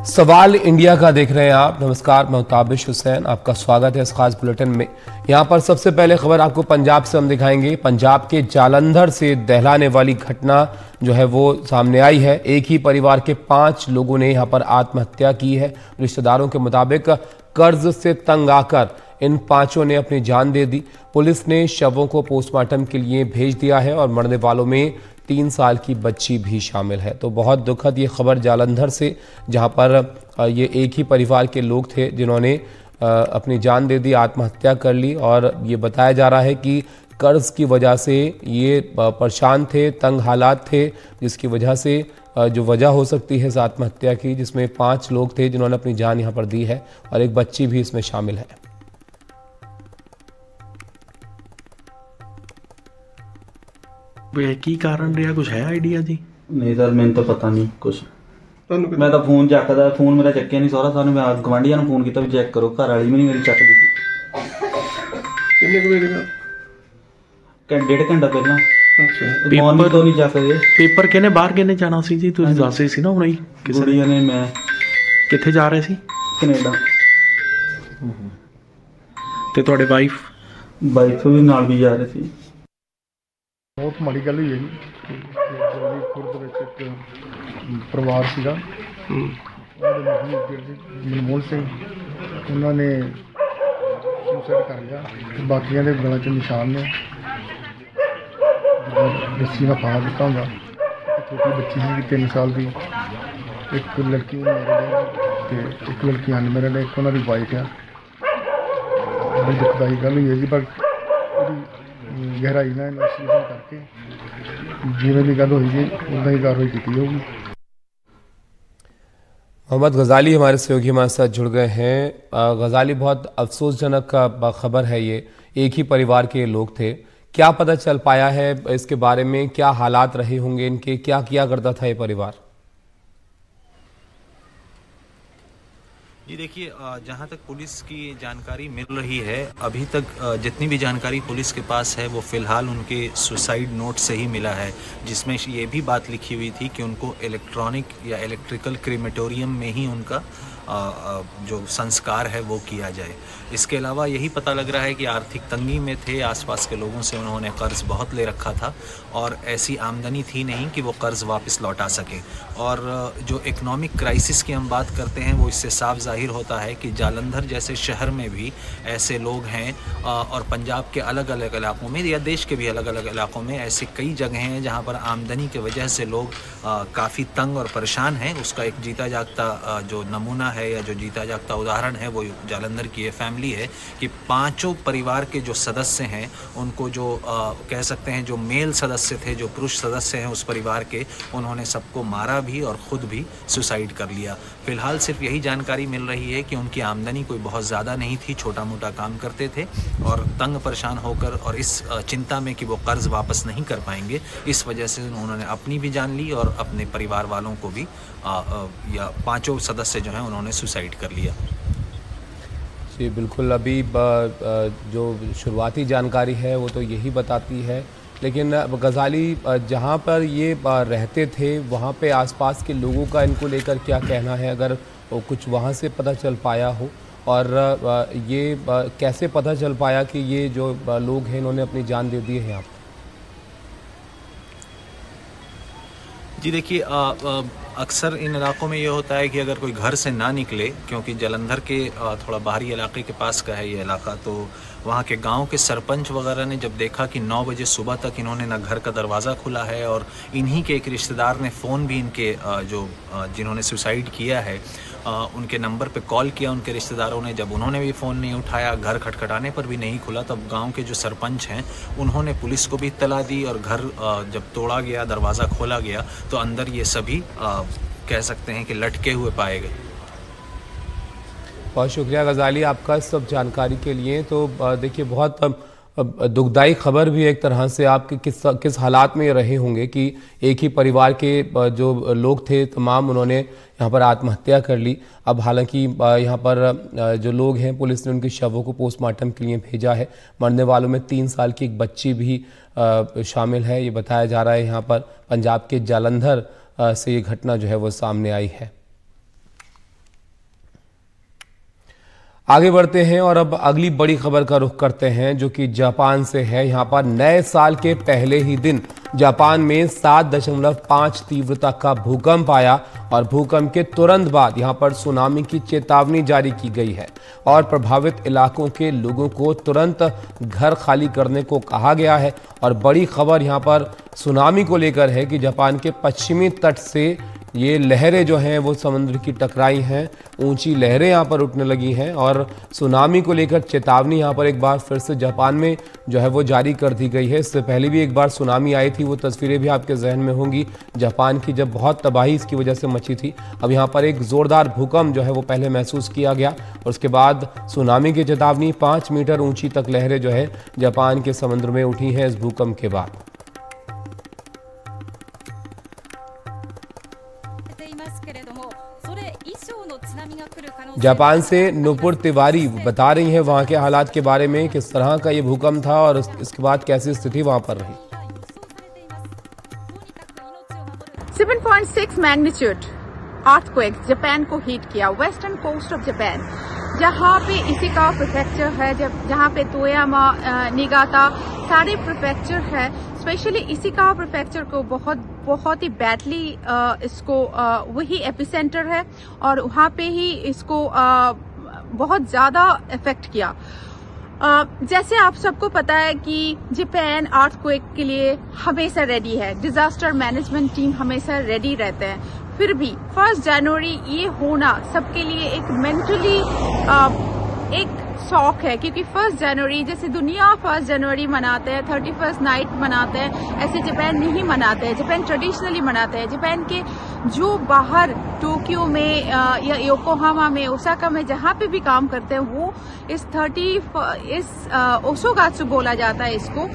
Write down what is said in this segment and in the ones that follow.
सवाल इंडिया का देख रहे हैं आप। नमस्कार, मैं ताबिश हुसैन, आपका स्वागत है इस खास बुलेटिन में। यहां पर सबसे पहले खबर आपको पंजाब से हम दिखाएंगे। पंजाब के जालंधर से दहलाने वाली घटना जो है वो सामने आई है। एक ही परिवार के 5 लोगों ने यहां पर आत्महत्या की है। रिश्तेदारों के मुताबिक कर्ज से तंग आकर इन 5 ने अपनी जान दे दी। पुलिस ने शवों को पोस्टमार्टम के लिए भेज दिया है और मरने वालों में 3 साल की बच्ची भी शामिल है। तो बहुत दुखद ये खबर जालंधर से, जहां पर ये एक ही परिवार के लोग थे जिन्होंने अपनी जान दे दी, आत्महत्या कर ली। और ये बताया जा रहा है कि कर्ज की वजह से ये परेशान थे, तंग हालात थे, जिसकी वजह से जो वजह हो सकती है इस आत्महत्या की, जिसमें 5 लोग थे जिन्होंने अपनी जान यहाँ पर दी है और एक बच्ची भी इसमें शामिल है। की कारण रहा, कुछ है आइडिया जी? नहीं सर, मैंने तो पता नहीं कुछ। मैं तो फोन चकदा, फोन मेरा चक्या नहीं। सारा सानू मैं गवांढियां ने फोन किया भी चेक करो, घर वाली भी नहीं मेरी चकदी सी। किन्ने को बजे का? 1.5 घंटा पहला। अच्छा, पेपर तो नहीं चकदे। पेपर किने बाहर किने जाना सी जी? ਤੁਸੀਂ ਦੱਸ ਰਹੀ ਸੀ ਨਾ ਹੁਣੇ ਹੀ ਗੁੜੀਆ ਨੇ। ਮੈਂ ਕਿੱਥੇ ਜਾ ਰਹੇ ਸੀ? ਕੈਨੇਡਾ। ਤੇ ਤੁਹਾਡੇ ਵਾਈਫ ਵੀ ਨਾਲ ਵੀ ਜਾ ਰਹੇ ਸੀ। बहुत माड़ी गल हुई है जी। जल्दी खुर्द ਵਿੱਚ ਇੱਕ ਪਰਿਵਾਰ ਸੀਗਾ, ਮਨਮੋਹਨ ਸਿੰਘ, ਉਹਨਾਂ ਨੇ ਸੁਸਾਈਡ ਕਰ ਲਿਆ। ਬਾਕੀਆਂ ਦੇ ਗਲਾਂ 'ਚ ਨਿਸ਼ਾਨ ਨੇ, ਰੱਸੀ ਨਾਲ ਫਾੜ ਦਿੱਤਾ ਹੁੰਦਾ। ਛੋਟੀ ਬੱਚੀ ਸੀ 3 ਸਾਲ ਦੀ, ਇੱਕ ਲੜਕੀ ਮੈਰਿਡ ਹੈ ਤੇ ਇੱਕ ਲੜਕੀ ਅਨਮੈਰਿਡ ਹੈ, ਇੱਕ ਉਹਨਾਂ ਦੀ ਵਾਈਫ ਆ। ਬੜੀ ਦੁਖਦਾਈ ਗੱਲ ਹੋਈ ਹੈ ਜੀ, ਪਰ ਉਹਦੀ गहराई ना इन्वेस्टिगेशन करके जिवें भी गल होगी उदा ही कार्रवाई की होगी। मोहम्मद गजाली हमारे सहयोगी हमारे साथ जुड़ गए हैं। गजाली, बहुत अफसोसजनक खबर है ये। एक ही परिवार के लोग थे, क्या पता चल पाया है इसके बारे में? क्या हालात रहे होंगे इनके, क्या किया करता था ये परिवार? जी देखिए, जहाँ तक पुलिस की जानकारी मिल रही है, अभी तक जितनी भी जानकारी पुलिस के पास है वो फ़िलहाल उनके सुसाइड नोट से ही मिला है, जिसमें ये भी बात लिखी हुई थी कि उनको इलेक्ट्रॉनिक या इलेक्ट्रिकल क्रीमेटोरियम में ही उनका जो संस्कार है वो किया जाए। इसके अलावा यही पता लग रहा है कि आर्थिक तंगी में थे, आसपास के लोगों से उन्होंने कर्ज बहुत ले रखा था और ऐसी आमदनी थी नहीं कि वो कर्ज वापस लौटा सके। और जो इकोनॉमिक क्राइसिस की हम बात करते हैं वो इससे साफ जाहिर होता है कि जालंधर जैसे शहर में भी ऐसे लोग हैं, और पंजाब के अलग अलग इलाकों में या देश के भी अलग अलग इलाकों में ऐसी कई जगह हैं जहाँ पर आमदनी की वजह से लोग काफ़ी तंग और परेशान हैं। उसका एक जीता जागता जो नमूना है या जो जीता जागता उदाहरण है वो जालंधर की ये फैमिली है कि 5 परिवार के जो सदस्य हैं उनको जो कह सकते हैं जो मेल सदस्य थे, जो पुरुष सदस्य हैं उस परिवार के, उन्होंने सबको मारा भी और ख़ुद भी सुसाइड कर लिया। फ़िलहाल सिर्फ यही जानकारी मिल रही है कि उनकी आमदनी कोई बहुत ज़्यादा नहीं थी, छोटा मोटा काम करते थे और तंग परेशान होकर और इस चिंता में कि वो कर्ज़ वापस नहीं कर पाएंगे, इस वजह से उन्होंने अपनी भी जान ली और अपने परिवार वालों को भी या 5 सदस्य जो हैं उन्होंने सुसाइड कर लिया। जी बिल्कुल, अभी जो शुरुआती जानकारी है वो तो यही बताती है, लेकिन गजाली, जहाँ पर ये रहते थे वहाँ पे आसपास के लोगों का इनको लेकर क्या कहना है, अगर कुछ वहाँ से पता चल पाया हो? और ये कैसे पता चल पाया कि ये जो लोग हैं इन्होंने अपनी जान दे दी है यहाँ पर? जी देखिए, अक्सर इन इलाकों में ये होता है कि अगर कोई घर से ना निकले, क्योंकि जालंधर के थोड़ा बाहरी इलाके के पास का है ये इलाका, तो वहाँ के गांव के सरपंच वगैरह ने जब देखा कि 9 बजे सुबह तक इन्होंने ना घर का दरवाज़ा खुला है और इन्हीं के एक रिश्तेदार ने फ़ोन भी इनके जिन्होंने सुसाइड किया है उनके नंबर पे कॉल किया उनके रिश्तेदारों ने। जब उन्होंने भी फ़ोन नहीं उठाया, घर खटखटाने पर भी नहीं खुला, तब गांव के जो सरपंच हैं उन्होंने पुलिस को भी इत्तला दी और घर जब तोड़ा गया, दरवाज़ा खोला गया, तो अंदर ये सभी कह सकते हैं कि लटके हुए पाए गए। बहुत शुक्रिया गजाली आपका इस सब जानकारी के लिए। तो देखिए, बहुत दुखदाई खबर भी एक तरह से। आपके किस हालात में रहे होंगे कि एक ही परिवार के जो लोग थे तमाम उन्होंने यहाँ पर आत्महत्या कर ली। अब हालांकि यहाँ पर जो लोग हैं, पुलिस ने उनके शवों को पोस्टमार्टम के लिए भेजा है। मरने वालों में 3 साल की एक बच्ची भी शामिल है, ये बताया जा रहा है। यहाँ पर पंजाब के जालंधर से ये घटना जो है वो सामने आई है। आगे बढ़ते हैं और अब अगली बड़ी खबर का रुख करते हैं जो कि जापान से है। यहाँ पर नए साल के पहले ही दिन जापान में 7.5 तीव्रता का भूकंप आया और भूकंप के तुरंत बाद यहाँ पर सुनामी की चेतावनी जारी की गई है और प्रभावित इलाकों के लोगों को तुरंत घर खाली करने को कहा गया है। और बड़ी खबर यहाँ पर सुनामी को लेकर है कि जापान के पश्चिमी तट से ये लहरें जो हैं वो समुद्र की टकराई हैं, ऊंची लहरें यहाँ पर उठने लगी हैं और सुनामी को लेकर चेतावनी यहाँ पर एक बार फिर से जापान में जो है वो जारी कर दी गई है। इससे पहले भी एक बार सुनामी आई थी, वो तस्वीरें भी आपके जहन में होंगी जापान की, जब बहुत तबाही इसकी वजह से मची थी। अब यहाँ पर एक ज़ोरदार भूकंप जो है वो पहले महसूस किया गया और उसके बाद सुनामी की चेतावनी। 5 मीटर ऊँची तक लहरें जो है जापान के समुद्र में उठी हैं इस भूकंप के बाद। जापान से नुपुर तिवारी बता रही हैं वहां के हालात के बारे में, किस तरह का ये भूकंप था और इसके बाद कैसी स्थिति वहां पर रही। 7.6 मैग्नीट्यूड अर्थक्वेक जापान को हिट किया, वेस्टर्न कोस्ट ऑफ जापान, जहाँ पे इशिकावा प्रीफेक्चर है, जहाँ पे तोयामा, निगाता सारे प्रीफेक्चर है। स्पेशली इशिकावा प्रीफेक्चर को बहुत ही बैडली इसको वही एपिसेंटर है और वहाँ पे ही इसको बहुत ज्यादा इफेक्ट किया। जैसे आप सबको पता है कि जापान अर्थक्वेक के लिए हमेशा रेडी है, डिजास्टर मैनेजमेंट टीम हमेशा रेडी रहते हैं। फिर भी 1 जनवरी ये होना सबके लिए एक मेंटली एक शौक है, क्योंकि 1 जनवरी जैसे दुनिया 1 जनवरी मनाते हैं, 31st नाइट मनाते हैं, ऐसे जापान नहीं मनाते हैं। जापान ट्रेडिशनली मनाते हैं। जापान के जो बाहर टोक्यो में या योकोहामा में, ओसाका में जहाँ पे भी काम करते हैं वो इस ओसोगात्सु बोला जाता है इसको।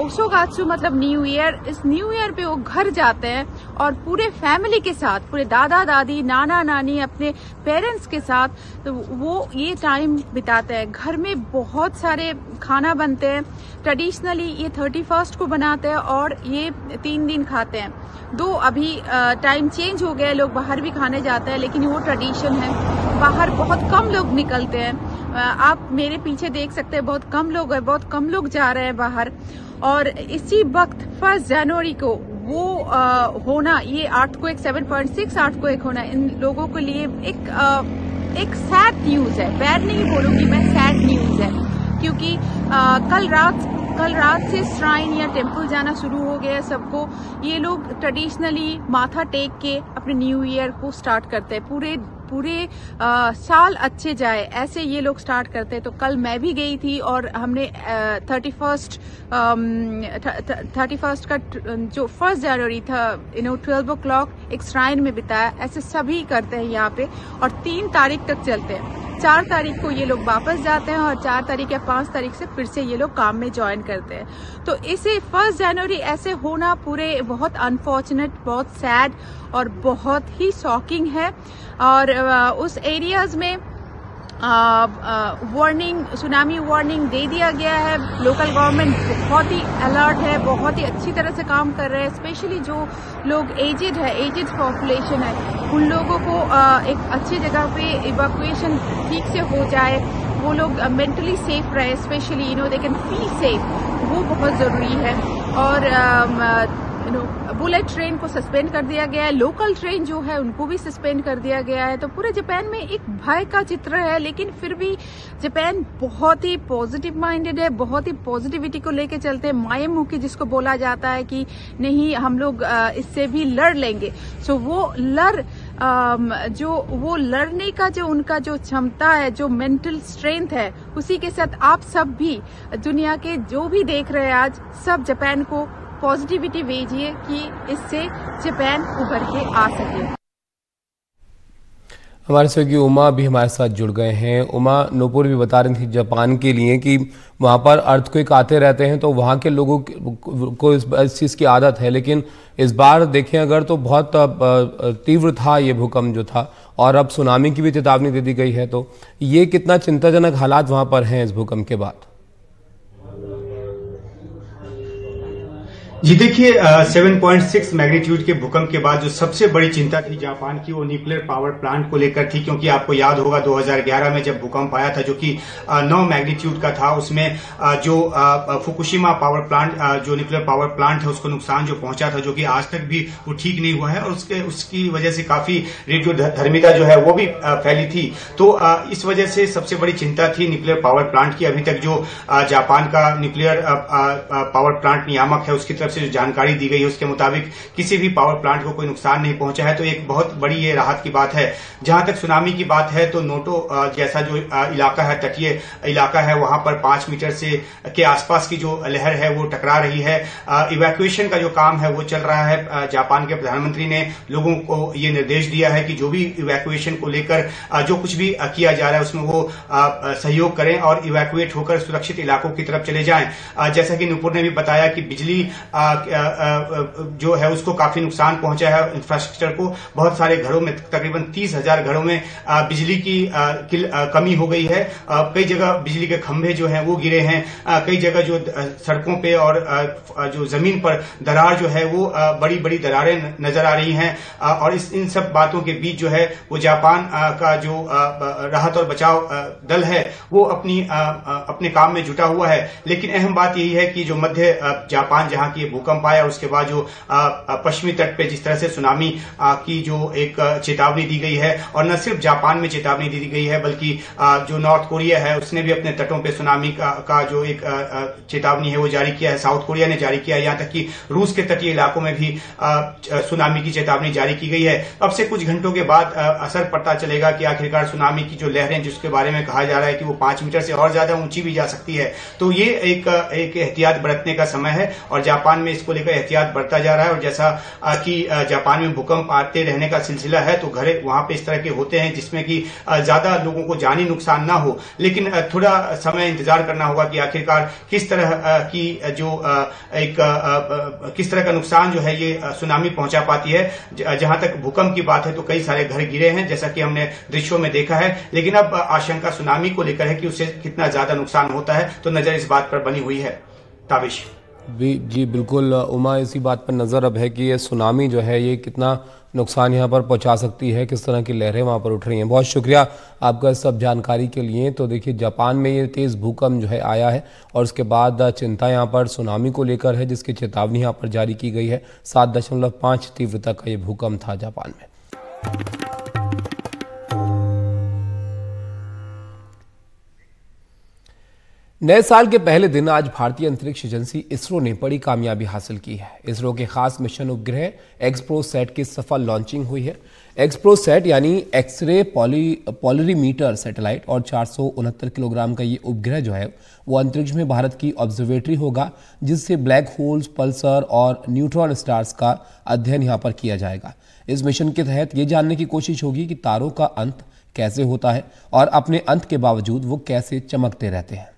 ओसोगात्सु मतलब न्यू ईयर। इस न्यू ईयर पे वो घर जाते हैं और पूरे फैमिली के साथ, पूरे दादा दादी, नाना नानी, अपने पेरेंट्स के साथ तो वो ये टाइम बिताते हैं। घर में बहुत सारे खाना बनते हैं। ट्रेडिशनली ये 31st को बनाते हैं और ये 3 दिन खाते हैं। अभी टाइम चेंज हो गया, लोग बाहर भी खाने जाते हैं, लेकिन वो ट्रेडिशन है। बाहर बहुत कम लोग निकलते हैं। आप मेरे पीछे देख सकते हैं बहुत कम लोग हैं, बहुत कम लोग जा रहे हैं बाहर। और इसी वक्त 1 जनवरी को वो होना, ये अर्थक्वेक 7.6 अर्थक्वेक होना इन लोगों के लिए एक सैड न्यूज है। बैड नहीं बोलूंगी मैं, सैड न्यूज है, क्योंकि कल रात से श्राइन या टेम्पल जाना शुरू हो गया है सबको। ये लोग ट्रेडिशनली माथा टेक के अपने न्यू ईयर को स्टार्ट करते हैं। पूरे साल अच्छे जाए ऐसे ये लोग स्टार्ट करते हैं। तो कल मैं भी गई थी और हमने 31st का जो 1 जनवरी था 12 o'clock एक श्राइन में बिताया। ऐसे सभी करते हैं यहाँ पे और 3 तारीख तक चलते हैं। 4 तारीख को ये लोग वापस जाते हैं और 4 तारीख या 5 तारीख से फिर से ये लोग काम में ज्वाइन करते हैं। तो इसे 1 जनवरी ऐसे होना पूरे बहुत अनफॉर्चुनेट, बहुत सैड और बहुत ही शॉकिंग है। और उस एरियाज में वार्निंग, सुनामी वार्निंग दे दिया गया है। लोकल गवर्नमेंट बहुत ही अलर्ट है, बहुत ही अच्छी तरह से काम कर रहे हैं। स्पेशली जो लोग एजेड पॉपुलेशन है, उन लोगों को एक अच्छी जगह पे इवैक्यूएशन ठीक से हो जाए, वो लोग मेंटली सेफ रहे, specially they can feel safe, वो बहुत जरूरी है। और बुलेट ट्रेन को सस्पेंड कर दिया गया है। लोकल ट्रेन जो है उनको भी सस्पेंड कर दिया गया है। तो पूरे जापान में एक भय का चित्र है, लेकिन फिर भी जापान बहुत ही पॉजिटिव माइंडेड है, बहुत ही पॉजिटिविटी को लेके चलते हैं। मायामुखी जिसको बोला जाता है कि नहीं हम लोग इससे भी लड़ लेंगे। सो वो लड़ने का जो उनका जो क्षमता है, जो मेंटल स्ट्रेंथ है, उसी के साथ आप सब भी दुनिया के जो भी देख रहे हैं आज, सब जापान को पॉजिटिविटी भेजिए कि इससे जापान उभर के आ सके। हमारे सहयोगी उमा भी हमारे साथ जुड़ गए हैं। उमा, नूपुर भी बता रही थी जापान के लिए कि वहाँ पर अर्थक्वेक आते रहते हैं, तो वहाँ के लोगों को इस चीज़ की आदत है, लेकिन इस बार देखें अगर तो बहुत तीव्र था ये भूकंप जो था और अब सुनामी की भी चेतावनी दे दी गई है। तो ये कितना चिंताजनक हालात वहाँ पर हैं इस भूकंप के बाद? जी देखिए 7.6 मैग्नीट्यूड के भूकंप के बाद जो सबसे बड़ी चिंता थी जापान की वो न्यूक्लियर पावर प्लांट को लेकर थी, क्योंकि आपको याद होगा 2011 में जब भूकंप आया था जो कि 9 मैग्नीट्यूड का था, उसमें जो फुकुशिमा पावर प्लांट जो न्यूक्लियर पावर प्लांट है उसको नुकसान जो पहुंचा था, जो कि आज तक भी वो ठीक नहीं हुआ है और उसकी वजह से काफी रेडियोधर्मिता जो है वो भी फैली थी। तो इस वजह से सबसे बड़ी चिंता थी न्यूक्लियर पावर प्लांट की। अभी तक जो जापान का न्यूक्लियर पावर प्लांट नियामक है उसकी तरफ से जो जानकारी दी गई है उसके मुताबिक किसी भी पावर प्लांट को कोई नुकसान नहीं पहुंचा है, तो एक बहुत बड़ी ये राहत की बात है। जहां तक सुनामी की बात है तो नोटो जैसा जो इलाका है, तटीय इलाका है, वहां पर 5 मीटर से के आसपास की जो लहर है वो टकरा रही है। इवैक्यूएशन का जो काम है वो चल रहा है। जापान के प्रधानमंत्री ने लोगों को ये निर्देश दिया है कि जो भी इवैक्यूएशन को लेकर जो कुछ भी किया जा रहा है उसमें वो सहयोग करें और इवैक्यूएट होकर सुरक्षित इलाकों की तरफ चले जाएं। जैसा कि नुपुर ने भी बताया कि बिजली जो है उसको काफी नुकसान पहुंचा है इंफ्रास्ट्रक्चर को। बहुत सारे घरों में, तकरीबन 30,000 घरों में बिजली की कमी हो गई है। कई जगह बिजली के खंभे जो हैं वो गिरे हैं। कई जगह जो सड़कों पे और जो जमीन पर दरार जो है वो बड़ी बड़ी दरारें नजर आ रही हैं। और इन सब बातों के बीच जो है वो जापान का जो राहत और बचाव दल है वो अपने काम में जुटा हुआ है। लेकिन अहम बात यही है कि जो मध्य जापान जहां की भूकंप आया उसके बाद जो पश्चिमी तट पे जिस तरह से सुनामी की जो एक चेतावनी दी गई है, और न सिर्फ जापान में चेतावनी दी गई है बल्कि जो नॉर्थ कोरिया है उसने भी अपने तटों पे सुनामी का जो एक चेतावनी है वो जारी किया है। साउथ कोरिया ने जारी किया है। यहां तक कि रूस के तटीय इलाकों में भी सुनामी की चेतावनी जारी की गई है। अब से कुछ घंटों के बाद असर पता चलेगा कि आखिरकार सुनामी की जो लहरें जिसके बारे में कहा जा रहा है कि वो 5 मीटर से और ज्यादा ऊंची भी जा सकती है, तो ये एक एहतियात बरतने का समय है और जापान में इसको लेकर एहतियात बढ़ता जा रहा है। और जैसा कि जापान में भूकंप आते रहने का सिलसिला है तो घर वहां पे इस तरह के होते हैं जिसमें कि ज्यादा लोगों को जानी नुकसान ना हो, लेकिन थोड़ा समय इंतजार करना होगा कि आखिरकार किस तरह की जो किस तरह का नुकसान जो है ये सुनामी पहुंचा पाती है। जहां तक भूकंप की बात है तो कई सारे घर गिरे हैं जैसा कि हमने दृश्यों में देखा है, लेकिन अब आशंका सुनामी को लेकर है कि उससे कितना ज्यादा नुकसान होता है, तो नजर इस बात पर बनी हुई है। ताबिश जी बिल्कुल उमा, इसी बात पर नज़र अब है कि ये सुनामी जो है ये कितना नुकसान यहाँ पर पहुँचा सकती है, किस तरह की लहरें वहाँ पर उठ रही हैं। बहुत शुक्रिया आपका इस सब जानकारी के लिए। तो देखिए जापान में ये तेज़ भूकंप जो है आया है और उसके बाद चिंता यहाँ पर सुनामी को लेकर है जिसकी चेतावनी यहाँ पर जारी की गई है। 7.5 तीव्रता का ये भूकंप था जापान में। नए साल के पहले दिन आज भारतीय अंतरिक्ष एजेंसी इसरो ने बड़ी कामयाबी हासिल की है। इसरो के खास मिशन उपग्रह एक्सप्रोसैट की सफल लॉन्चिंग हुई है। एक्सप्रोसैट यानी एक्सरे पोलरीमीटर सैटेलाइट और 469 किलोग्राम का ये उपग्रह जो है वो अंतरिक्ष में भारत की ऑब्जर्वेटरी होगा, जिससे ब्लैक होल्स, पल्सर और न्यूट्रॉन स्टार्स का अध्ययन यहाँ पर किया जाएगा। इस मिशन के तहत ये जानने की कोशिश होगी कि तारों का अंत कैसे होता है और अपने अंत के बावजूद वो कैसे चमकते रहते हैं।